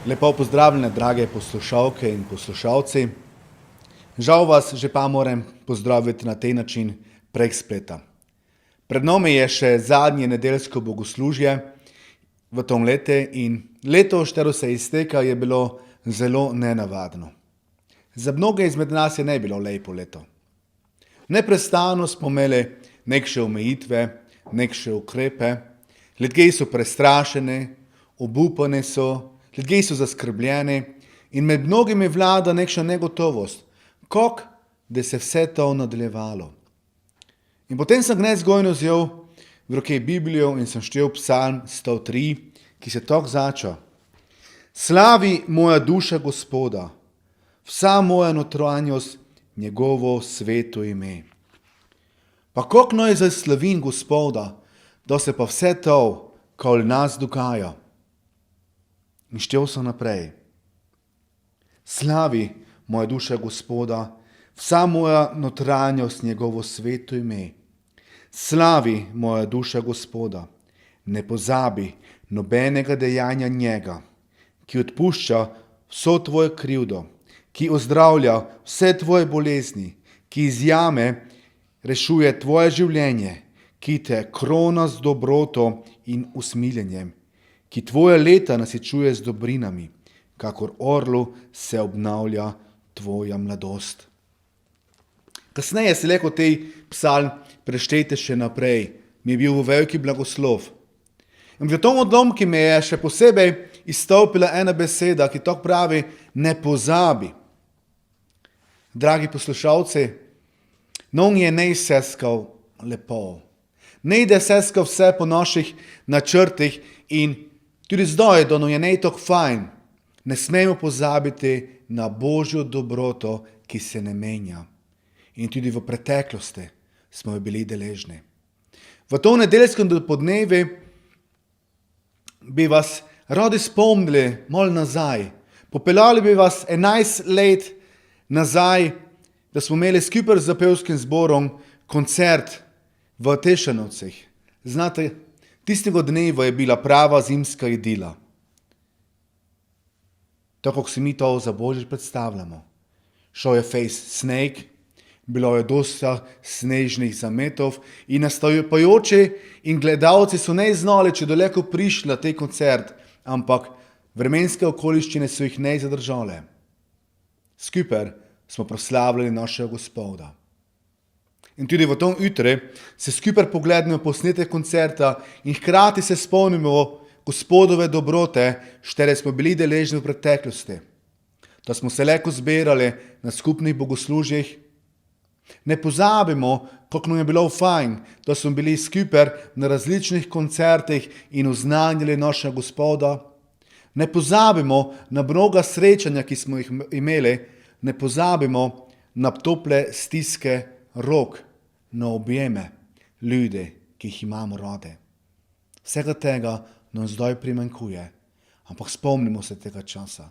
Lepo pozdravljene, drage poslušalke in poslušalci. Žal vas že pa moram pozdraviti na tej način prek spleta. Pred nami je še zadnje nedeljsko bogoslužje v tom letu in leto, štero se izteka, je bilo zelo nenavadno. Za mnoge izmed nas je ne bilo lepo leto. Neprestano smo imeli nekše omejitve, nekše ukrepe, ljudje so prestrašeni, obupani so, ljudje so zaskrbljeni in med mnogimi vlada nekša negotovost, kako da se vse to nadaljevalo. In potem sem nezgojno vzel v roke Biblijo in sem štel Psalm 103, ki se tako zača. Slavi moja duša Gospoda, vsa moja notranjost njegovo sveto ime. Pa kako naj zaslavim Gospoda, da se pa vse to, kar nas dogaja. In štel sem naprej. Slavi moja duša Gospoda, vsa moja notranjost njegovo sveto ime. Slavi moja duša Gospoda, ne pozabi nobenega dejanja njega, ki odpušča vso tvojo krivdo, ki ozdravlja vse tvoje bolezni, ki iz jame rešuje tvoje življenje, ki te krona z dobroto in usmiljenjem, ki tvoje leta nasičuje z dobrinami, kakor orlu se obnavlja tvoja mladost. Kasneje se lahko tej psalm preštejte še naprej, mi je bil v veliki blagoslov. In v tom odlomku mi je še posebej izstopila ena beseda, ki tako pravi, ne pozabi. Dragi poslušalci, non je ne seskal lepo. Ne ide seskal vse po naših načrtih in tudi zdaj, da je ne tako fajn. Ne smemo pozabiti na Božjo dobroto, ki se ne menja. In tudi v preteklosti smo bili deležni. V to nedeljskem podnevi bi vas radi spomnili malo nazaj. Popeljali bi vas 11 let nazaj, da smo imeli skupaj z zapevskim zborom koncert v Tešanovcih. Znate, tistega dneva je bila prava zimska idila. Tako, kot si mi to za Božič predstavljamo. Šel je fejs sneg, bilo je dosta snežnih zametov in nastopajoči in gledalci so ne znali, če daleko prišli na tej koncert, ampak vremenske okoliščine so jih ne zadržale. Skupaj smo proslavljali našega Gospoda. In tudi v tom jutri se skupaj pogledamo posnetek koncerta in hkrati se spomnimo Gospodove dobrote, štere smo bili deležni v preteklosti. Da smo se lahko zbirali na skupnih bogoslužjih. Ne pozabimo, kako nam je bilo fajn, da smo bili skupaj na različnih koncertih in oznanjali našega Gospoda. Ne pozabimo na mnoga srečanja, ki smo jih imeli. Ne pozabimo na tople stiske rok, na objeme ljudi, ki jih imamo rade. Vsega tega nam zdaj primanjkuje, ampak spomnimo se tega časa.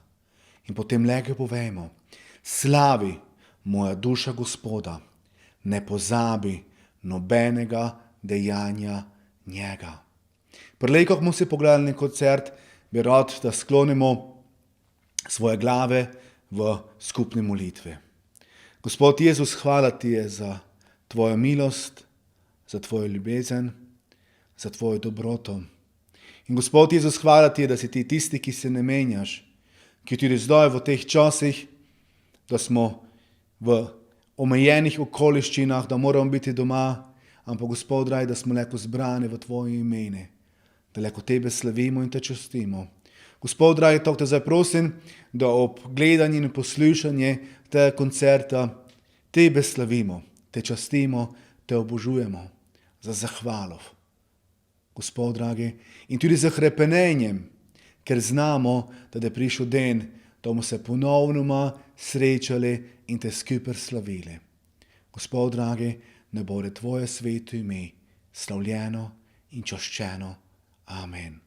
In potem lepo povemo, slavi moja duša Gospoda, ne pozabi nobenega dejanja njega. Prelej, ko smo si pogledali koncert, bi rad, da sklonimo svoje glave v skupni molitvi. Gospod Jezus, hvala ti je za tvojo milost, za tvojo ljubezen, za tvojo dobroto. In Gospod Jezus, hvala ti je, da si ti tisti, ki se ne menjaš, ki tudi zdaj v teh časih, da smo v omejenih okoliščinah, da moramo biti doma, ampak Gospod dragi, da smo lahko zbrani v tvoje imene, da lahko tebe slavimo in te častimo. Gospod dragi, tako te zdaj prosim, da ob gledanju in poslušanju tega koncerta tebe slavimo, te častimo, te obožujemo za zahvalo. Gospod dragi, in tudi za hrepenenjem, ker znamo, da je prišel dan, da bomo se ponovnoma srečali in te skupaj slavili. Gospod dragi, ne bo tvoje sveto ime slavljeno in čaščeno. Amen.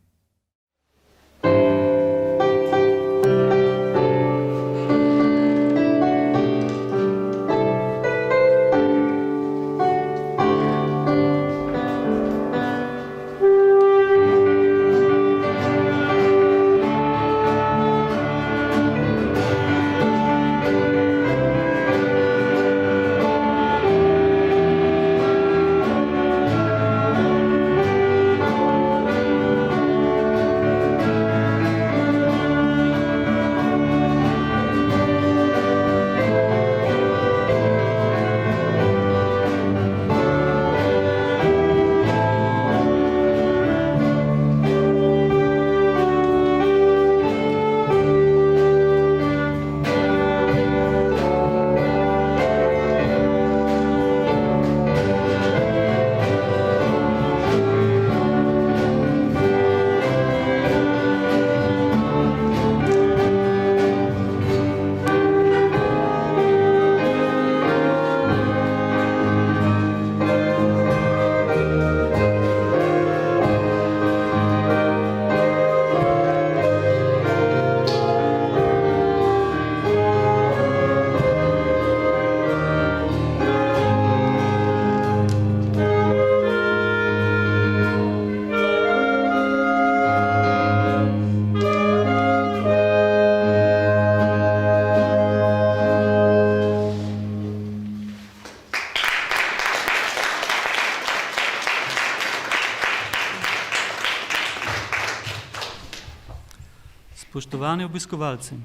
Spoštovani obiskovalci,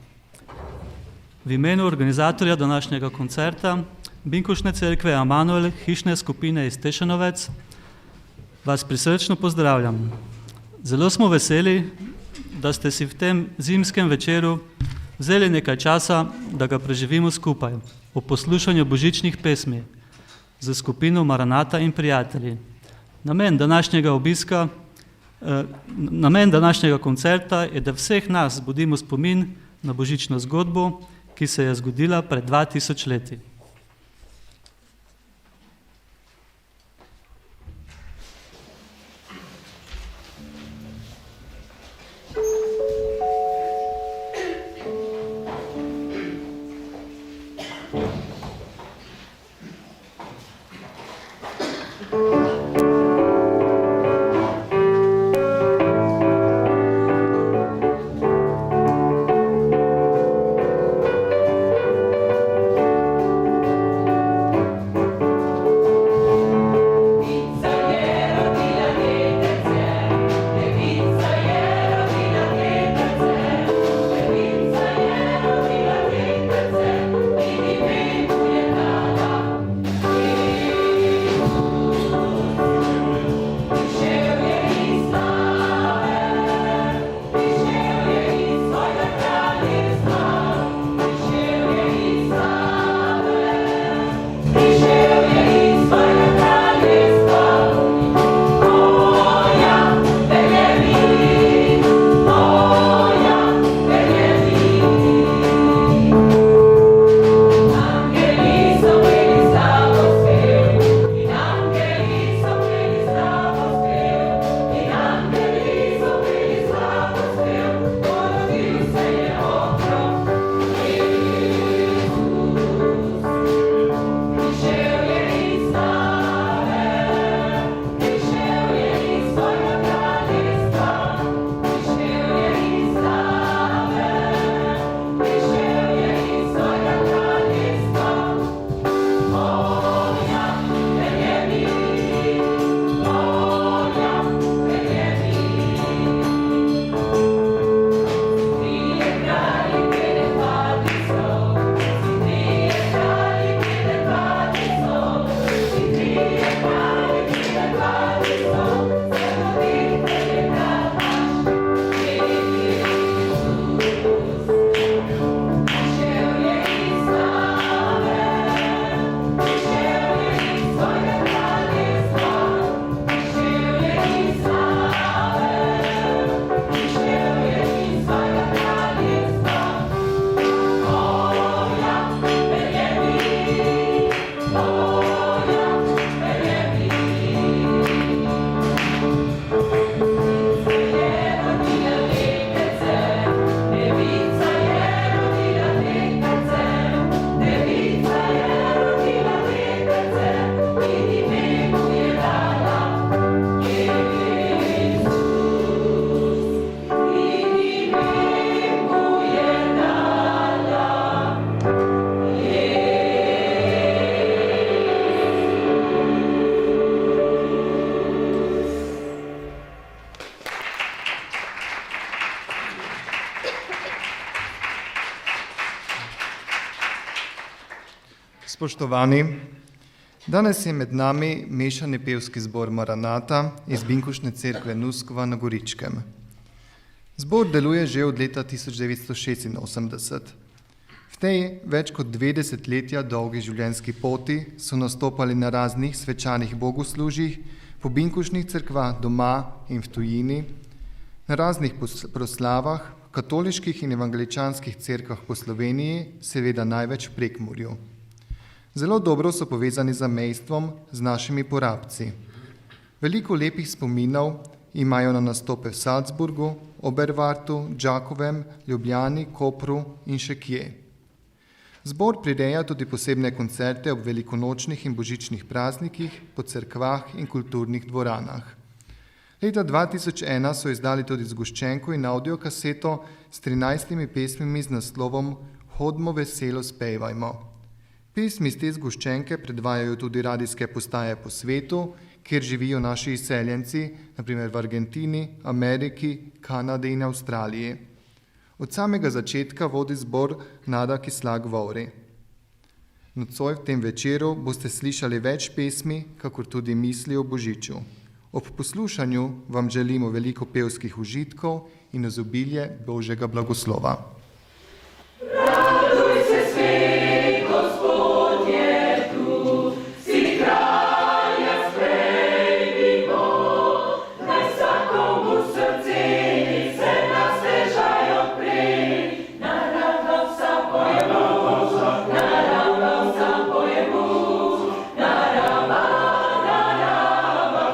v imenu organizatorja današnjega koncerta Binkoštne cerkve Emanuel hišne skupine iz Tešenovec vas prisrčno pozdravljam. Zelo smo veseli, da ste si v tem zimskem večeru vzeli nekaj časa, da ga preživimo skupaj ob poslušanju božičnih pesmi za skupino Maranata in prijatelji. Namen današnjega koncerta je, da vseh nas zbudimo spomin na božično zgodbo, ki se je zgodila pred 2000 leti. Spoštovani, danes je med nami mešani pevski zbor Maranata iz Binkoštne cerkve Nuskova na Goričkem. Zbor deluje že od leta 1986. V tej več kot 2 desetletja dolgi življenjski poti so nastopali na raznih svečanih bogoslužjih po binkoštnih cerkvah doma in v tujini, na raznih proslavah, katoliških in evangeličanskih cerkvah po Sloveniji, seveda največ v Prekmurju. Zelo dobro so povezani z zamejstvom, z našimi porabci. Veliko lepih spominov imajo na nastope v Salzburgu, Obervartu, Đakovem, Ljubljani, Kopru in še kje. Zbor prireja tudi posebne koncerte ob velikonočnih in božičnih praznikih po cerkvah in kulturnih dvoranah. Leta 2001 so izdali tudi zgoščenko in audiokaseto s 13 pesmimi z naslovom Hodmo veselo spevajmo. Pesmi iz te zgoščenke predvajajo tudi radijske postaje po svetu, kjer živijo naši izseljenci, na primer v Argentini, Ameriki, Kanadi in Avstraliji. Od samega začetka vodi zbor Nada Kislak-Vovri. Nocoj v tem večeru boste slišali več pesmi, kakor tudi misli o Božiču. Ob poslušanju vam želimo veliko pevskih užitkov in izobilje Božjega blagoslova. Raduj se, svet, Gospod je tu, si kralja sprejmimo, naj vsakomu srcenice nas težaj odpre. Narava vsa pojemu, narava vsa pojemu, narava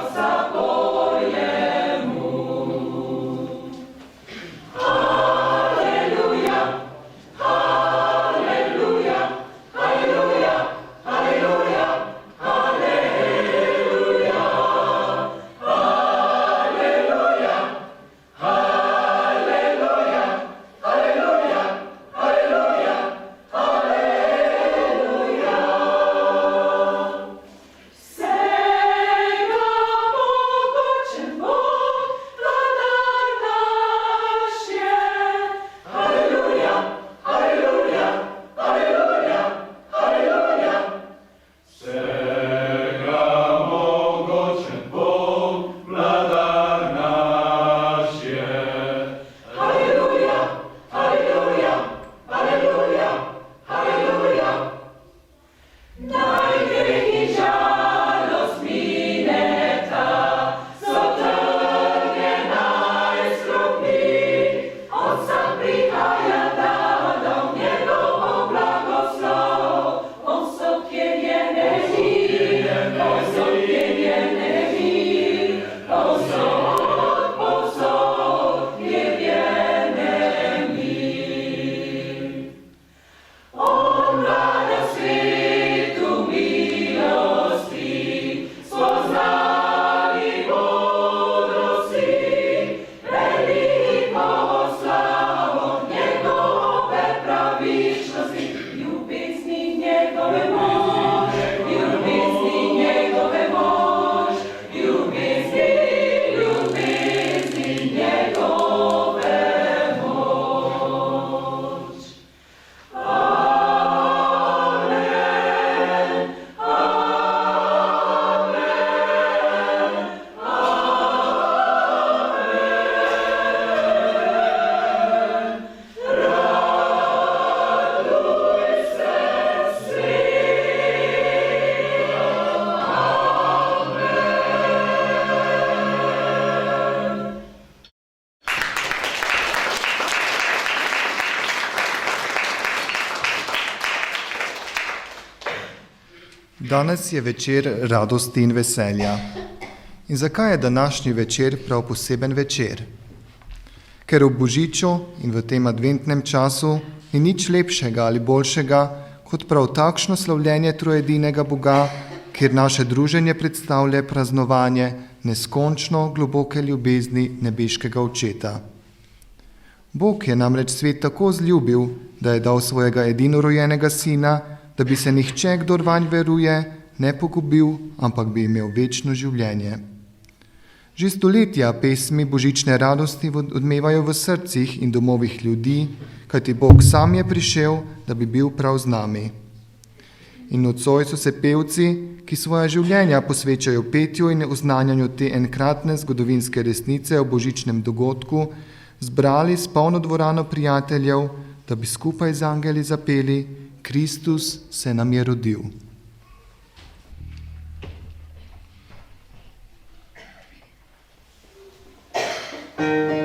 vsa pojemu. Halleluja, halleluja, halleluja, halleluja, halleluja, halleluja, halleluja, halleluja, halleluja, halleluja. Vsega mogočen Bog, vladar naš je. Halleluja, halleluja, halleluja, halleluja. Vsega mogočen Bog, vladar naš je. Halleluja, halleluja, halleluja, halleluja. Naj greh in žalost mineta, sotrnje naj stropi, on sam prihaja, da dam njegovo blagoslov. On sopjenjene mir, on sopjenjene mir, on sopjenjene mir. On vlada svetu milosti, spoznali modrosti, veliko slavo njegove pravičnosti, ljubezni njegove mož, ljubezni njegove mož, ljubezni njegove mož. Amen, amen, amen. Raduj se, svet, amen. Danes je večer radosti in veselja. In zakaj je današnji večer prav poseben večer? Ker v Božiču in v tem adventnem času ni nič lepšega ali boljšega, kot prav takšno slavljenje trojedinega Boga, kjer naše druženje predstavlja praznovanje neskončno globoke ljubezni nebeškega Očeta. Bog je namreč svet tako vzljubil, da je dal svojega edinorojenega sina, da bi se nihče, kdor vanj veruje, ne pogubil, ampak bi imel večno življenje. Že stoletja pesmi božične radosti odmevajo v srcih in domovih ljudi, kajti Bog sam je prišel, da bi bil prav z nami. In nocoj so se pevci, ki svoja življenja posvečajo petju in oznanjanju te enkratne zgodovinske resnice o božičnem dogodku, zbrali s polno dvorano prijateljev, da bi skupaj z angeli zapeli Kristus se nam je rodil. Amen.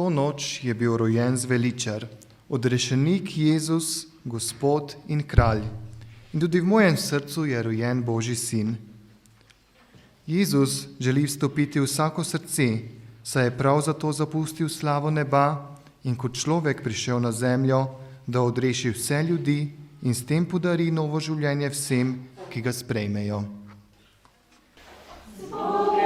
to noč je bil rojen zveličar, odrešenik Jezus, Gospod in Kralj. In tudi v mojem srcu je rojen Božji sin. Jezus želi vstopiti v vsako srce, saj je prav zato zapustil slavo neba in kot človek prišel na zemljo, da odreši vse ljudi in s tem podari novo življenje vsem, ki ga sprejmejo. Ki ljudi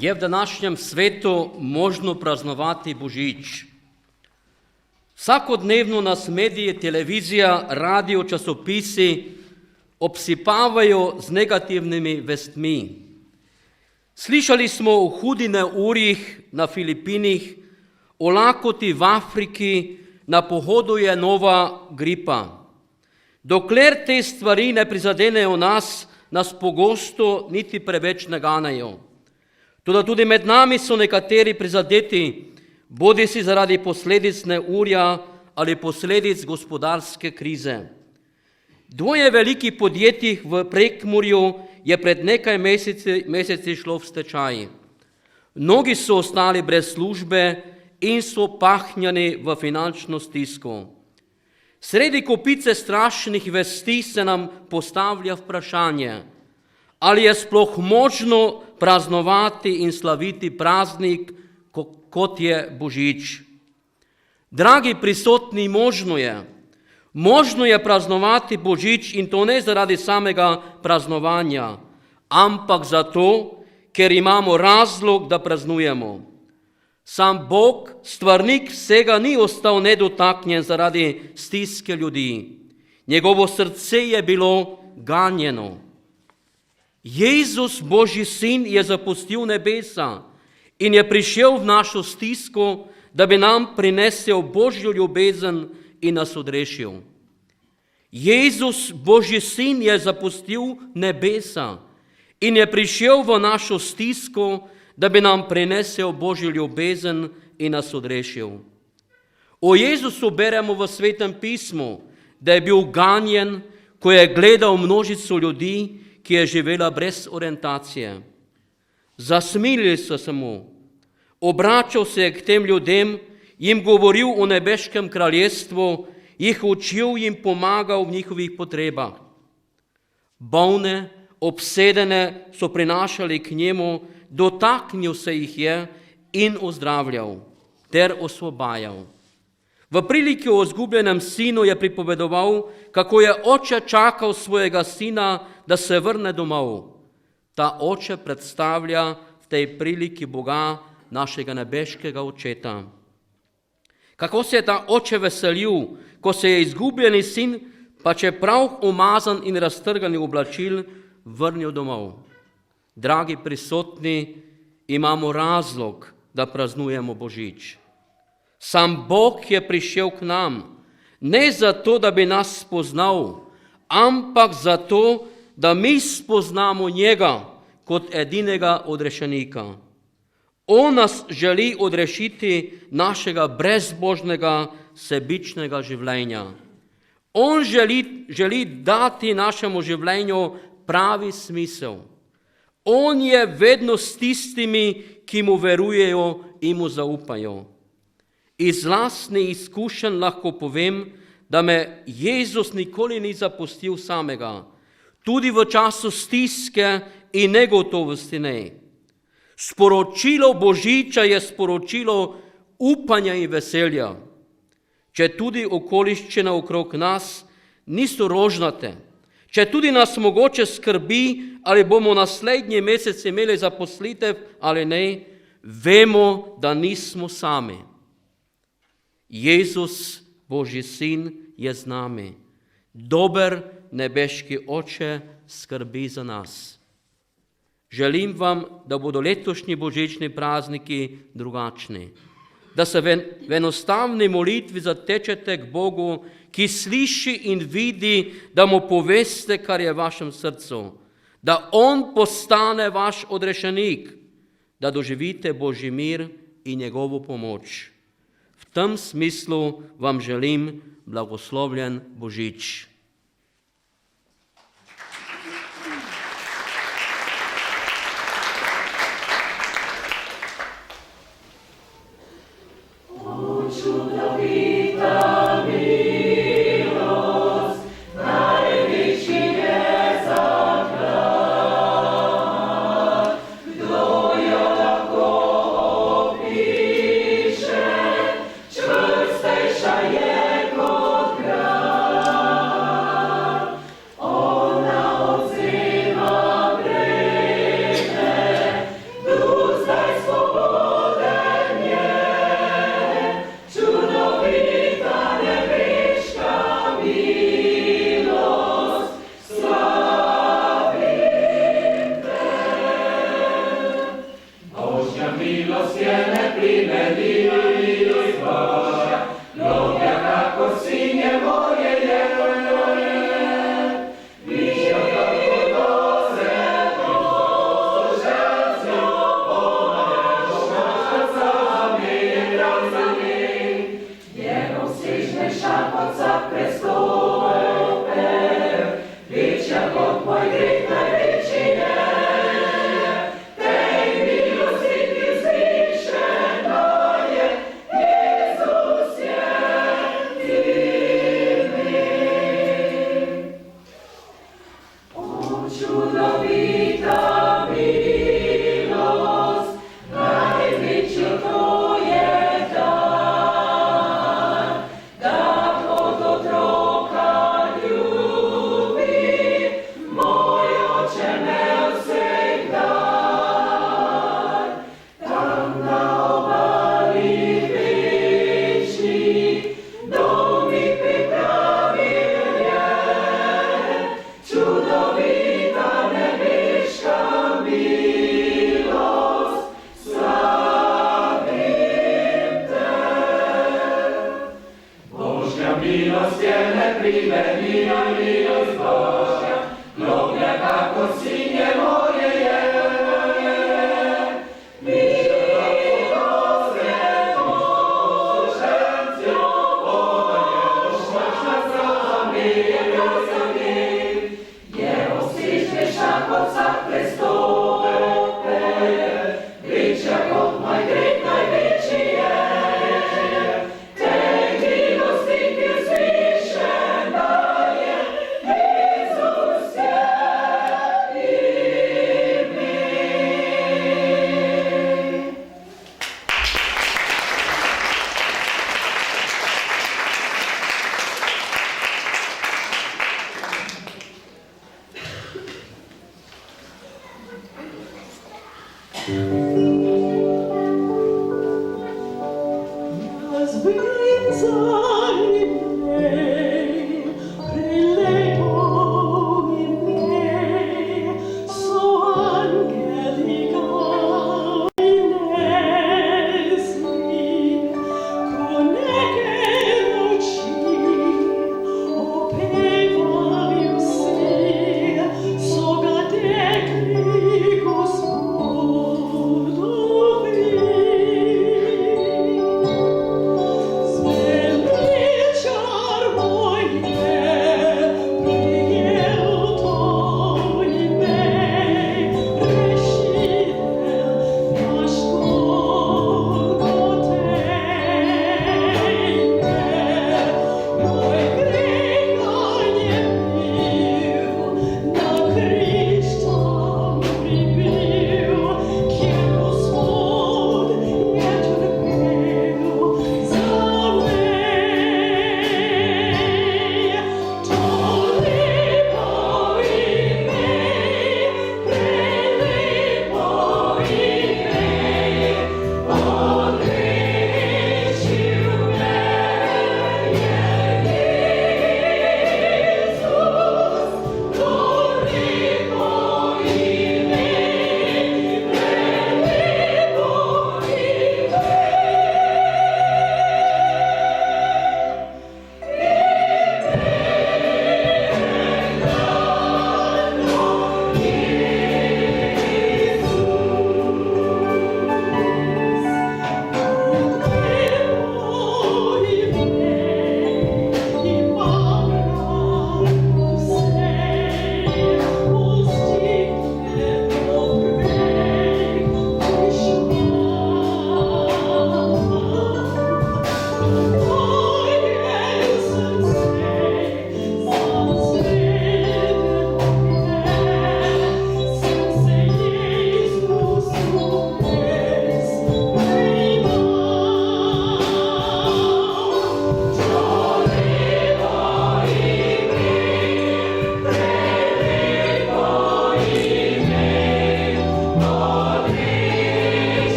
je v današnjem svetu možno praznovati Božič. Vsakodnevno nas mediji, televizija, radio, časopisi obsipavajo z negativnimi vestmi. Slišali smo o hudi neurjih na Filipinih, o lakoti v Afriki, na pohodu je nova gripa. Dokler te stvari ne prizadenejo nas pogosto niti preveč ne ganejo. Toda tudi med nami so nekateri prizadeti, bodisi zaradi posledic neurja ali posledic gospodarske krize. Dvoje velikih podjetij v Prekmurju je pred nekaj meseci šlo v stečaj. Mnogi so ostali brez službe in so pahnjeni v finančno stisko. Sredi kopice strašnih vesti se nam postavlja vprašanje, ali je sploh možno praznovati in slaviti praznik, kot je Božič. Dragi prisotni, možno je. Možno je praznovati Božič in to ne zaradi samega praznovanja, ampak zato, ker imamo razlog, da praznujemo. Sam Bog, stvarnik vsega, ni ostal nedotaknjen zaradi stiske ljudi. Njegovo srce je bilo ganjeno. Jezus, Božji sin, je zapustil nebesa in je prišel v našo stisko, da bi nam prinesel Božjo ljubezen in nas odrešil. Jezus, Božji sin, je zapustil nebesa in je prišel v našo stisko, da bi nam prinesel Božjo ljubezen in nas odrešil. O Jezusu beremo v Svetem pismu, da je bil ganjen, ko je gledal množico ljudi, ki je živela brez orientacije. Zasmilili so se mu, obračal se je k tem ljudem, jim govoril o nebeškem kraljestvu, jih učil, jim pomagal v njihovih potrebah. Bolne, obsedene so prinašali k njemu, dotaknil se jih je in ozdravljal ter osvobajal. V priliki o izgubljenem sinu je pripovedoval, kako je oče čakal svojega sina, da se vrne domov. Ta oče predstavlja v tej priliki Boga, našega nebeškega očeta. Kako se je ta oče veselil, ko se je izgubljeni sin, pa čeprav umazan in raztrganih oblačil, vrnil domov. Dragi prisotni, imamo razlog, da praznujemo Božič. Sam Bog je prišel k nam, ne zato, da bi nas spoznal, ampak zato, da mi spoznamo njega kot edinega odrešenika. On nas želi odrešiti našega brezbožnega, sebičnega življenja. On želi dati našemu življenju pravi smisel. On je vedno s tistimi, ki mu verujejo in mu zaupajo. Iz lastnih izkušenj lahko povem, da me Jezus nikoli ni zapustil samega, tudi v času stiske in negotovosti ne. Sporočilo Božiča je sporočilo upanja in veselja. Če tudi okoliščine okrog nas niso rožnate, če tudi nas mogoče skrbi, ali bomo naslednji mesec imeli zaposlitev ali ne, vemo, da nismo sami. Jezus, Božji sin, je z nami. Dober nebeški oče skrbi za nas. Želim vam, da bodo letošnji božični prazniki drugačni. Da se v enostavni molitvi zatečete k Bogu, ki sliši in vidi, da mu poveste, kar je v vašem srcu. Da on postane vaš odrešenik, da doživite Božji mir in njegovo pomoč. V tem smislu vam želim blagoslovljen Božič. Čvrstejša je kot grad.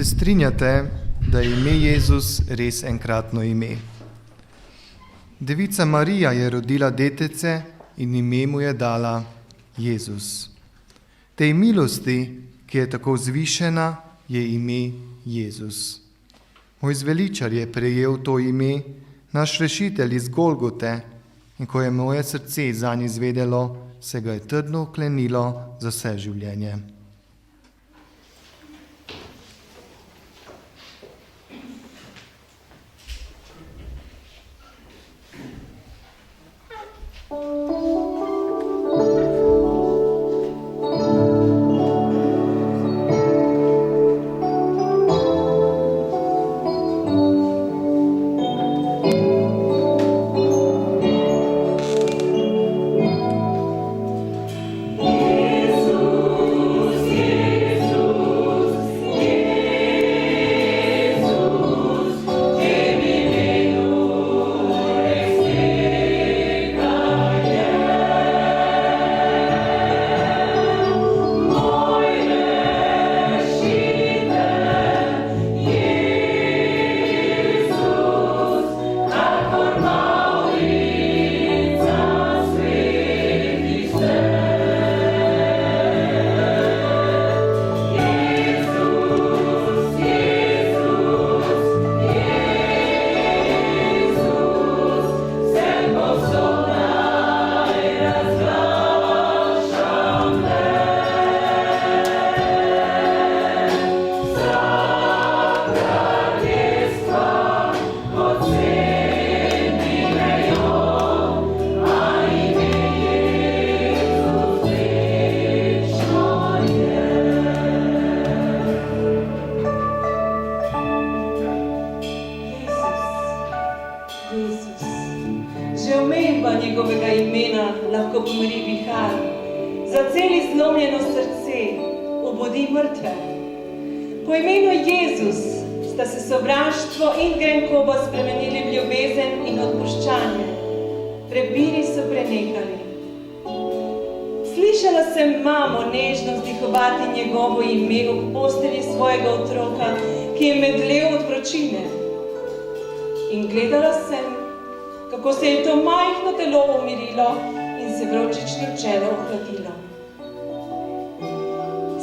Se strinjate, da je ime Jezus res enkratno ime? Devica Marija je rodila detece in ime mu je dala Jezus. Tej milosti, ki je tako vzvišena, je ime Jezus. Moj zveličar je prejel to ime, naš rešitelj iz Golgote, in ko je moje srce zanj izvedelo, se ga je trdno uklenilo za vse življenje. Po imenu Jezus sta se sovraštvo in grenkoba spremenili v ljubezen in odpuščanje. Prebiri so prenehali. Slišala sem mamo nežno vzdihovati njegovo ime ob postelji svojega otroka, ki je medlel od vročine. In gledala sem, kako se je to majhno telo umirilo in se vročično čelo ohladilo.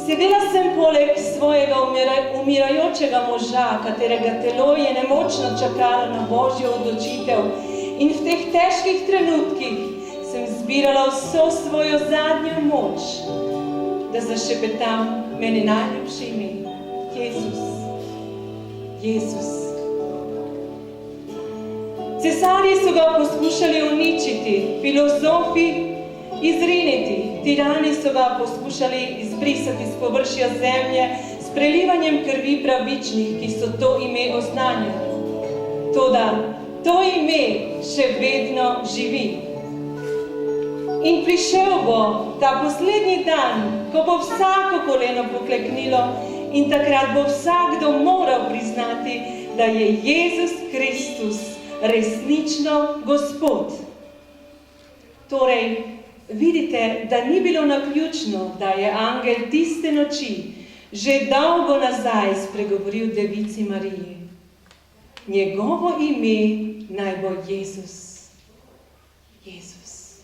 Sedela sem poleg svojega umirajočega moža, katerega telo je nemočno čakalo na Božjo odločitev, in v teh težkih trenutkih sem zbirala vso svojo zadnjo moč, da zašepetam meni najljubše ime. Jezus. Jezus. Cesarji so ga poskušali uničiti, filozofi izriniti, tirani so ga poskušali izbrisati z površja zemlje s prelivanjem krvi pravičnih, ki so to ime oznanjali. Toda to ime še vedno živi. In prišel bo ta poslednji dan, ko bo vsako koleno pokleknilo in takrat bo vsakdo moral priznati, da je Jezus Kristus resnično Gospod. Torej, vidite, da ni bilo naključno, da je angel tiste noči že dolgo nazaj spregovoril devici Mariji. Njegovo ime naj bo Jezus. Jezus.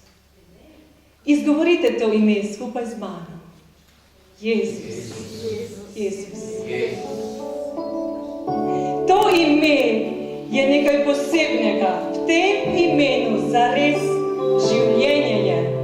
Izgovorite to ime skupaj z mano. Jezus. Jezus. To ime je nekaj posebnega. V tem imenu zares življenje je.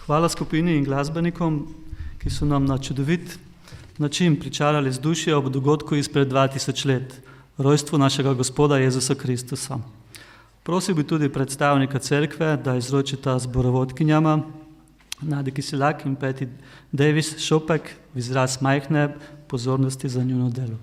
Hvala skupini in glasbenikom, ki so nam na čudovit način pričarali z dušijo ob dogodku izpred 2000 let, rojstvu našega Gospoda Jezusa Kristusa. Prosil bi tudi predstavnika cerkve, da izročita zborovodkinjama Nadi Kisilak in Peti Davis Šopek v izraz majhne pozornosti za njuno delo.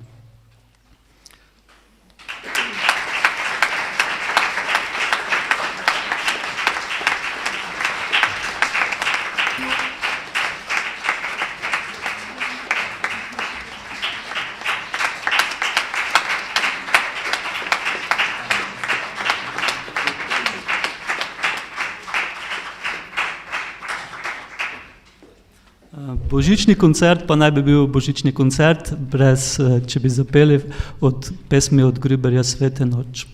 Božični koncert pa naj bi bil božični koncert, brez, če bi zapeli od pesmi od Gruberja Svete noč.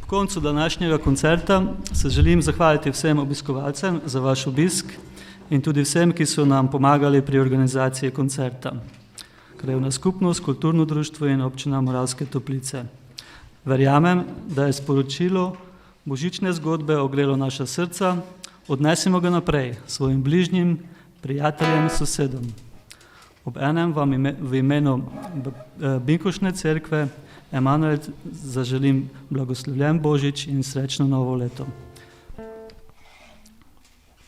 Ob koncu današnjega koncerta se želim zahvaliti vsem obiskovalcem za vaš obisk in tudi vsem, ki so nam pomagali pri organizaciji koncerta. Krajevna skupnost, kulturno društvo in občina Moravske Toplice. Verjamem, da je sporočilo božične zgodbe ogrelo naša srca, odnesimo ga naprej svojim bližnjim, prijateljem, sosedom. Ob enem vam v imenu Binkoštne cerkve Emanuel zaželim blagoslovljen Božič in srečno novo leto.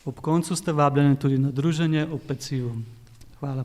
Ob koncu ste vabljeni tudi na druženje ob pecivu. Hvala.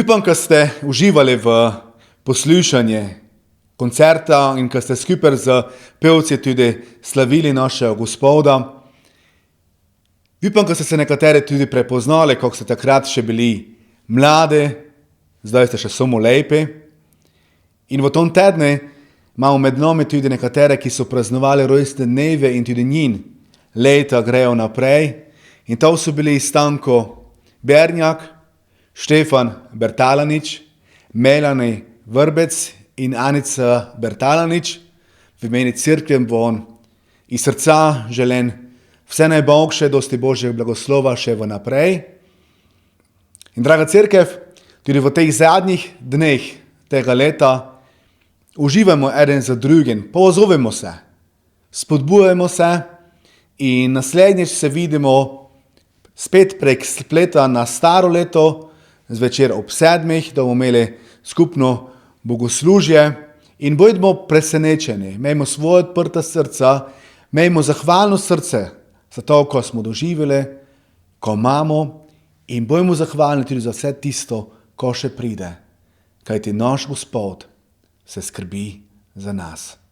Upam, da ste uživali v poslušanju koncerta in da ste skupaj z pevci tudi slavili našega Gospoda. Upam, da ste se nekateri tudi prepoznali, kako ste takrat še bili mladi, zdaj ste še samo lepi. In v tom tednu imamo med nami tudi nekatere, ki so praznovali rojstne dneve in tudi njim leta grejo naprej. In to so bili Stanko Bernjak, Štefan Bertalanič, Melanie Vrbec in Anica Bertalanič. V imeni Cerkve vam iz srca želim vse najboljše, dosti Božjega blagoslova še v naprej. In draga Cerkev, tudi v teh zadnjih dneh tega leta uživamo eden za drugim, pozovemo se, spodbujamo se in naslednjič se vidimo spet prek spleta na staro leto, zvečer ob 7, da bomo imeli skupno bogoslužje in bodimo presenečeni, imejmo svoje odprta srca, imejmo zahvalno srce za to, ko smo doživeli, ko imamo in bodimo zahvalni tudi za vse tisto, ko še pride, kajti naš Gospod se skrbi za nas.